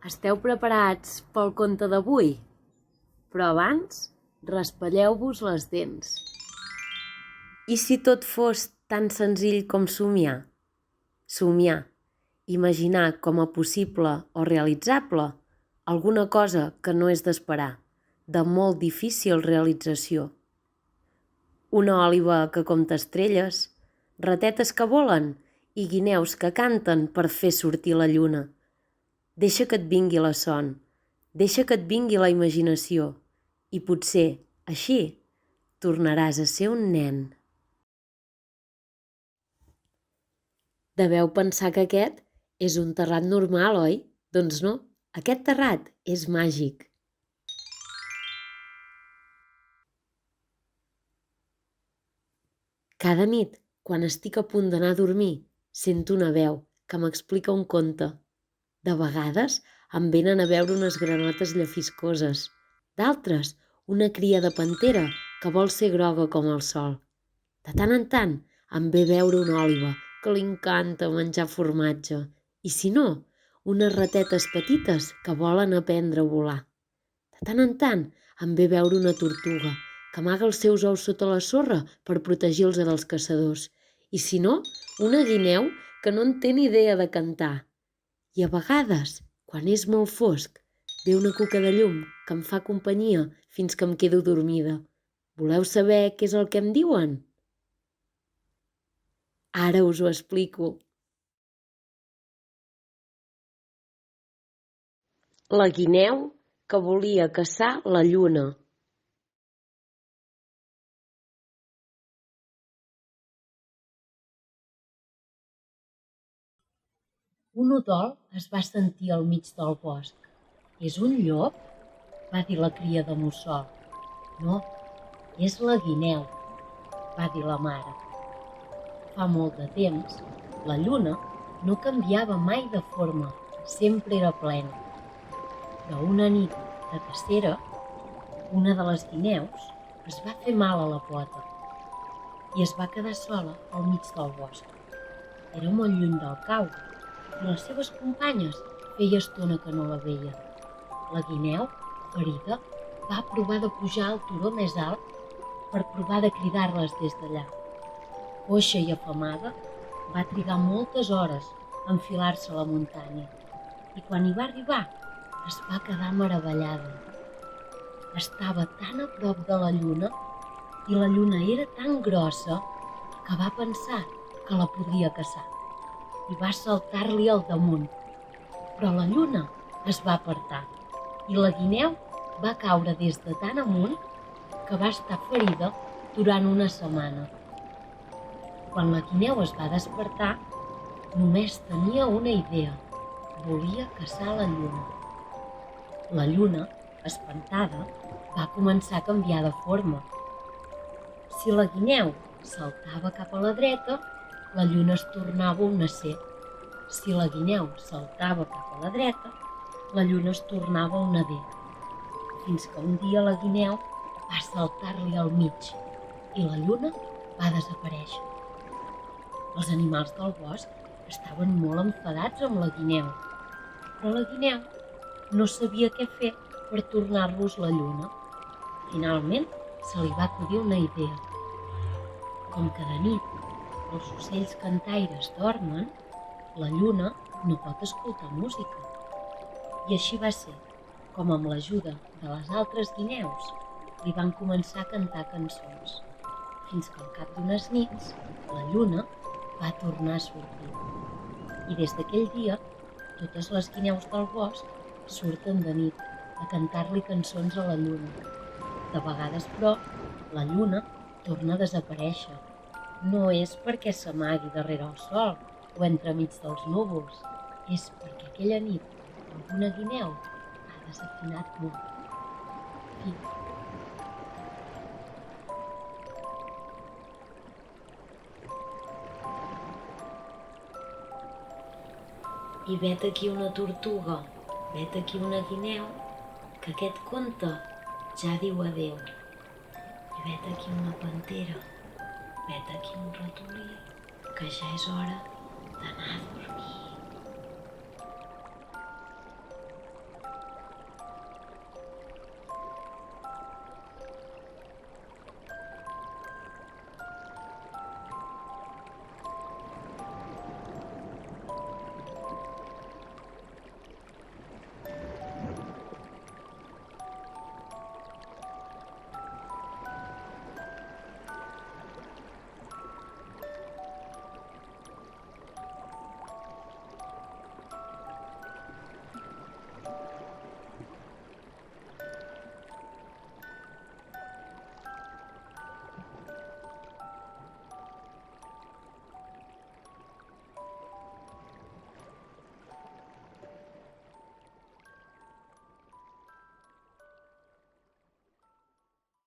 Esteu preparats pel conte d'avui? Però abans, raspalleu-vos les dents. I si tot fos tan senzill com somiar? Somiar, imaginar com a possible o realitzable alguna cosa que no és d'esperar, de molt difícil realització. Una òliba que compta estrelles, ratetes que volen i guineus que canten per fer sortir la lluna. Deixa que et vingui la son, deixa que et vingui la imaginació i potser, així, tornaràs a ser un nen. Deveu pensar que aquest és un terrat normal, oi? Doncs no, aquest terrat és màgic. Cada nit, quan estic a punt d'anar a dormir, sento una veu que m'explica un conte. De vegades em venen a veure unes granotes llefiscoses, d'altres una cria de pantera que vol ser groga com el sol. De tant en tant em ve veure una òliba que li encanta menjar formatge i, si no, unes ratetes petites que volen aprendre a volar. De tant en tant em ve veure una tortuga que amaga els seus ous sota la sorra per protegir-los dels caçadors i, si no, una guineu que no en té ni idea de cantar. I a vegades, quan és molt fosc, ve una cuca de llum que em fa companyia fins que em quedo dormida. Voleu saber què és el que em diuen? Ara us ho explico. La guineu que volia caçar la lluna. Un udol es va sentir al mig del bosc. És un llop? Va dir la cria de mussol. No, és la guineu, va dir la mare. Fa molt de temps, la lluna no canviava mai de forma, sempre era plena. Però una nit de cacera, una de les guineus es va fer mal a la pota i es va quedar sola al mig del bosc. Era molt lluny del cau i les seves companyes feia estona que no la veien. La guineu, ferida, va provar de pujar al turó més alt per provar de cridar-les des d'allà. Coixa i afamada, va trigar moltes hores a enfilar-se a la muntanya i quan hi va arribar es va quedar meravellada. Estava tan a prop de la lluna i la lluna era tan grossa que va pensar que la podria caçar i va saltar-li al damunt. Però la lluna es va apartar i la guineu va caure des de tan amunt que va estar ferida durant una setmana. Quan la guineu es va despertar, només tenia una idea. Volia caçar la lluna. La lluna, espantada, va començar a canviar de forma. Si la guineu saltava cap a la dreta, la lluna es tornava un acer. Si la guineu saltava cap a la dreta, la lluna es tornava una dent. Fins que un dia la guineu va saltar-li al mig i la lluna va desaparèixer. Els animals del bosc estaven molt enfadats amb la guineu, però la guineu no sabia què fer per tornar-los la lluna. Finalment se li va acudir una idea. Com que de nit els ocells cantaires dormen, la lluna no pot escoltar música. I així va ser com, amb l'ajuda de les altres guineus, li van començar a cantar cançons, fins que al cap d'unes nits la lluna va tornar a sortir. I des d'aquell dia, totes les guineus del bosc surten de nit a cantar-li cançons a la lluna. De vegades, però, la lluna torna a desaparèixer. No és perquè s'amagui darrere el sol o entremig dels núvols, és perquè aquella nit alguna guineu ha desafinat molt. Fi. I vet aquí una tortuga, vet aquí una guineu, que aquest conte ja diu adéu. I vet aquí una pantera, vet aquí un ratolí, que ja és hora d'anar a dormir.